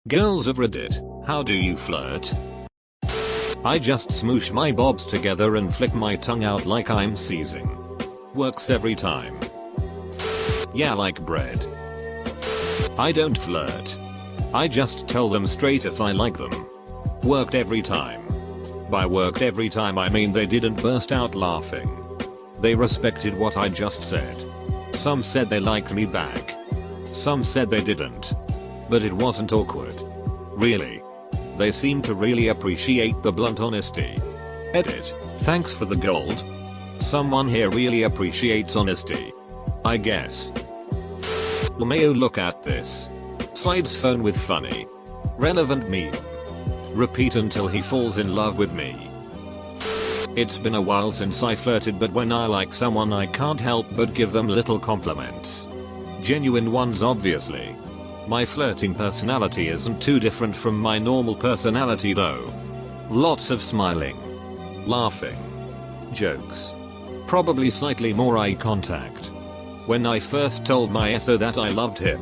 Girls of Reddit, how do you flirt? I just smoosh my bobs together and flick my tongue out like I'm seizing. Works every time. Yeah, like bread. I don't flirt. I just tell them straight if I like them. Worked every time. By worked every time I mean they didn't burst out laughing. They respected what I just said. Some said they liked me back. Some said they didn't. But it wasn't awkward. Really. They seemed to really appreciate the blunt honesty. Edit. Thanks for the gold. Someone here really appreciates honesty. I guess. LMAO, look at this. Slides phone with funny. Relevant meme. Repeat until he falls in love with me. It's been a while since I flirted, but when I like someone I can't help but give them little compliments. Genuine ones, obviously. My flirting personality isn't too different from my normal personality though. Lots of smiling. Laughing. Jokes. Probably slightly more eye contact. When I first told my SO that I loved him,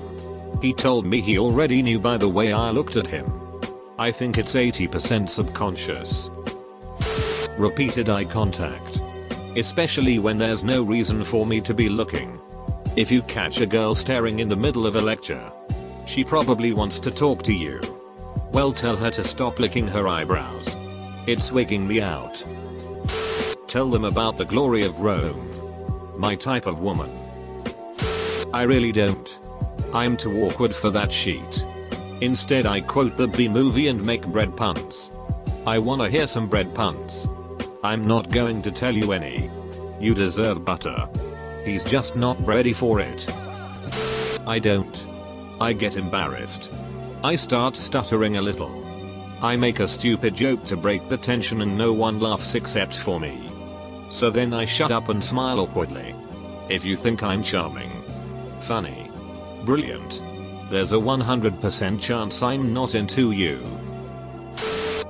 he told me he already knew by the way I looked at him. I think it's 80% subconscious. Repeated eye contact. Especially when there's no reason for me to be looking. If you catch a girl staring in the middle of a lecture, she probably wants to talk to you. Well, tell her to stop licking her eyebrows. It's wigging me out. Tell them about the glory of Rome. My type of woman. I really don't. I'm too awkward for that sheet. Instead I quote the B movie and make bread puns. I wanna hear some bread puns. I'm not going to tell you any. You deserve butter. He's just not ready for it. I don't. I get embarrassed. I start stuttering a little. I make a stupid joke to break the tension and no one laughs except for me. So then I shut up and smile awkwardly. If you think I'm charming, funny, brilliant, there's a 100% chance I'm not into you.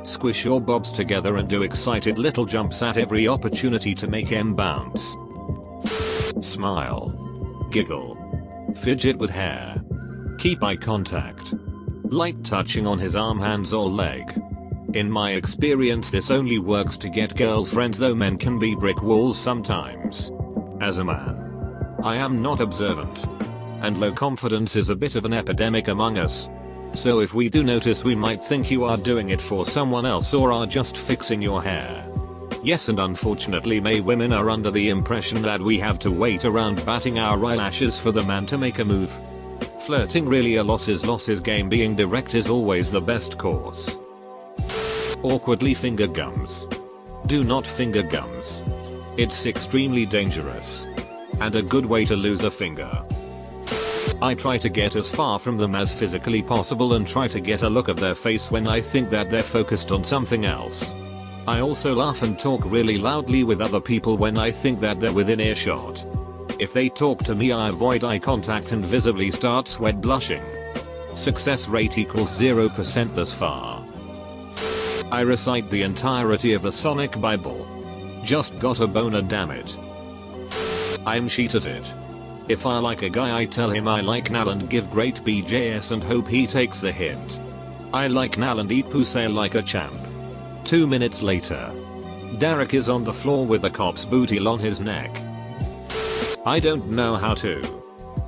Squish your bobs together and do excited little jumps at every opportunity to make them bounce. Smile. Giggle. Fidget with hair. Keep eye contact. Light touching on his arm, hands or leg. In my experience this only works to get girlfriends, though men can be brick walls sometimes. As a man, I am not observant. And low confidence is a bit of an epidemic among us. So if we do notice, we might think you are doing it for someone else or are just fixing your hair. Yes, and unfortunately women are under the impression that we have to wait around batting our eyelashes for the man to make a move. Flirting really a losses game. Being direct is always the best course. Awkwardly finger gums. Do not finger gums. It's extremely dangerous. And a good way to lose a finger. I try to get as far from them as physically possible and try to get a look of their face when I think that they're focused on something else. I also laugh and talk really loudly with other people when I think that they're within earshot. If they talk to me, I avoid eye contact and visibly start sweat blushing. Success rate equals 0% thus far. I recite the entirety of the Sonic Bible. Just got a boner, damn it. I'm shit at it. If I like a guy, I tell him I like Nal and give great BJS and hope he takes the hint. I like Nal and eat pussy like a champ. 2 minutes later, Derek is on the floor with a cop's booty on his neck. I don't know how to.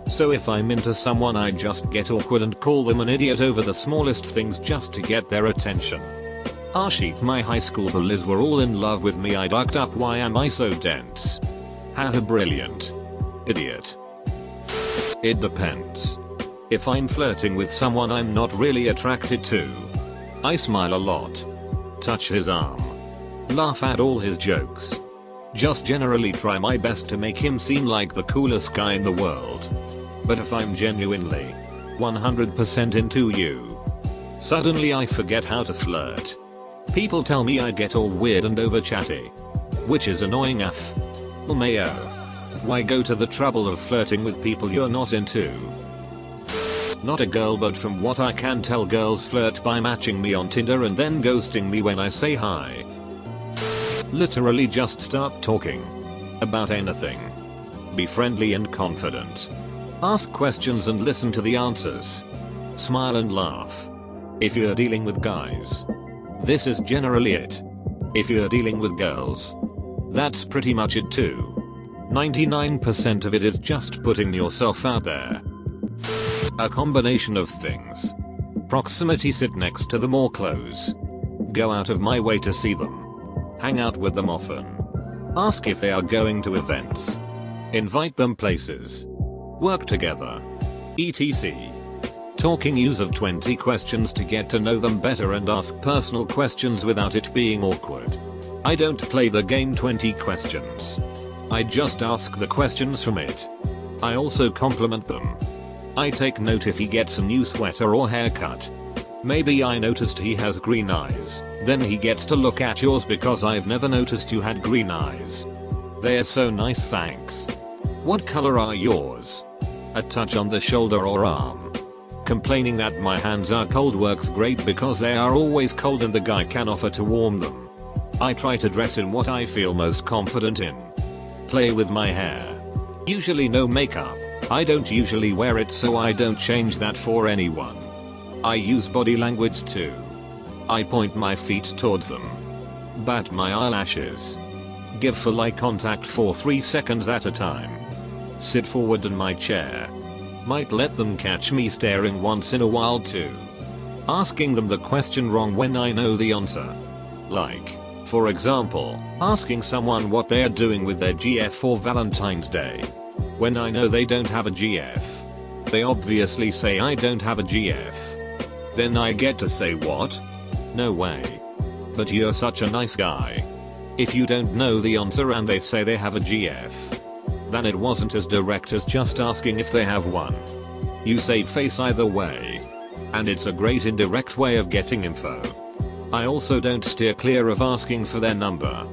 So if I'm into someone, I just get awkward and call them an idiot over the smallest things just to get their attention. Ah shit, my high school bullies were all in love with me. I ducked up. Why am I so dense? Haha, brilliant. Idiot. It depends. If I'm flirting with someone I'm not really attracted to, I smile a lot. Touch his arm. Laugh at all his jokes. Just generally try my best to make him seem like the coolest guy in the world. But if I'm genuinely 100% into you, suddenly I forget how to flirt. People tell me I get all weird and over chatty, which is annoying AF. LMAO. Why go to the trouble of flirting with people you're not into? Not a girl, but from what I can tell, girls flirt by matching me on Tinder and then ghosting me when I say hi. Literally just start talking about anything. Be friendly and confident. Ask questions and listen to the answers. Smile and laugh. If you're dealing with guys, this is generally it. If you're dealing with girls, that's pretty much it too. 99% of it is just putting yourself out there. A combination of things. Proximity, sit next to them or close. Go out of my way to see them. Hang out with them often. Ask if they are going to events. Invite them places. Work together. etc. Talking, use of 20 questions to get to know them better and ask personal questions without it being awkward. I don't play the game 20 questions. I just ask the questions from it. I also compliment them. I take note if he gets a new sweater or haircut. Maybe I noticed he has green eyes, then he gets to look at yours because I've never noticed you had green eyes. They're so nice, thanks. What color are yours? A touch on the shoulder or arm. Complaining that my hands are cold works great because they are always cold and the guy can offer to warm them. I try to dress in what I feel most confident in. Play with my hair. Usually no makeup. I don't usually wear it, so I don't change that for anyone. I use body language too. I point my feet towards them. Bat my eyelashes. Give full eye contact for 3 seconds at a time. Sit forward in my chair. Might let them catch me staring once in a while too. Asking them the question wrong when I know the answer. Like, for example, asking someone what they're doing with their GF for Valentine's Day. When I know they don't have a GF. They obviously say I don't have a GF. Then I get to say, what? No way. But you're such a nice guy. If you don't know the answer and they say they have a GF, then it wasn't as direct as just asking if they have one. You save face either way. And it's a great indirect way of getting info. I also don't steer clear of asking for their number.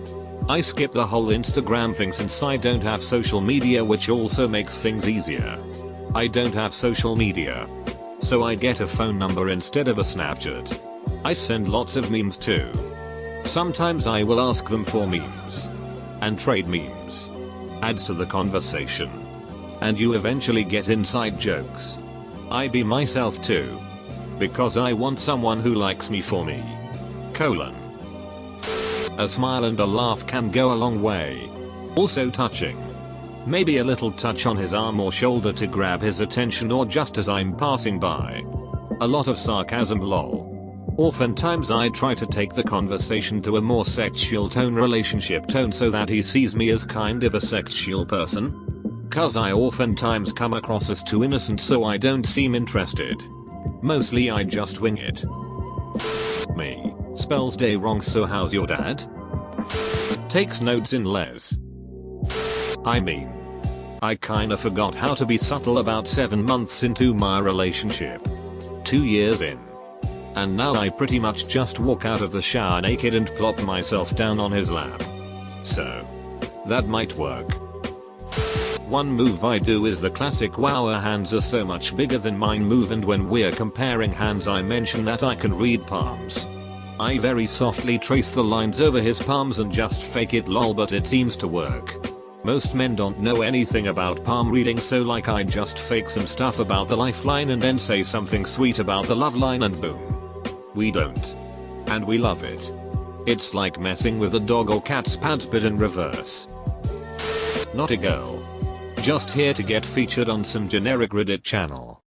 I skip the whole Instagram thing since I don't have social media, which also makes things easier. I don't have social media. So I get a phone number instead of a Snapchat. I send lots of memes too. Sometimes I will ask them for memes. And trade memes. Adds to the conversation. And you eventually get inside jokes. I be myself too. Because I want someone who likes me for me. A smile and a laugh can go a long way. Also touching. Maybe a little touch on his arm or shoulder to grab his attention, or just as I'm passing by. A lot of sarcasm, lol. Oftentimes I try to take the conversation to a more sexual tone, relationship tone, so that he sees me as kind of a sexual person. Cause I oftentimes come across as too innocent, so I don't seem interested. Mostly I just wing it. Me. Spells day wrong, so how's your dad? Takes notes in les. I mean, I kinda forgot how to be subtle about 7 months into my relationship. 2 years in. And now I pretty much just walk out of the shower naked and plop myself down on his lap. So, that might work. One move I do is the classic "wow, her hands are so much bigger than mine" move, and when we're comparing hands I mention that I can read palms. I very softly trace the lines over his palms and just fake it, lol, but it seems to work. Most men don't know anything about palm reading, so like I just fake some stuff about the lifeline and then say something sweet about the love line and boom. We don't. And we love it. It's like messing with a dog or cat's pads but in reverse. Not a girl. Just here to get featured on some generic Reddit channel.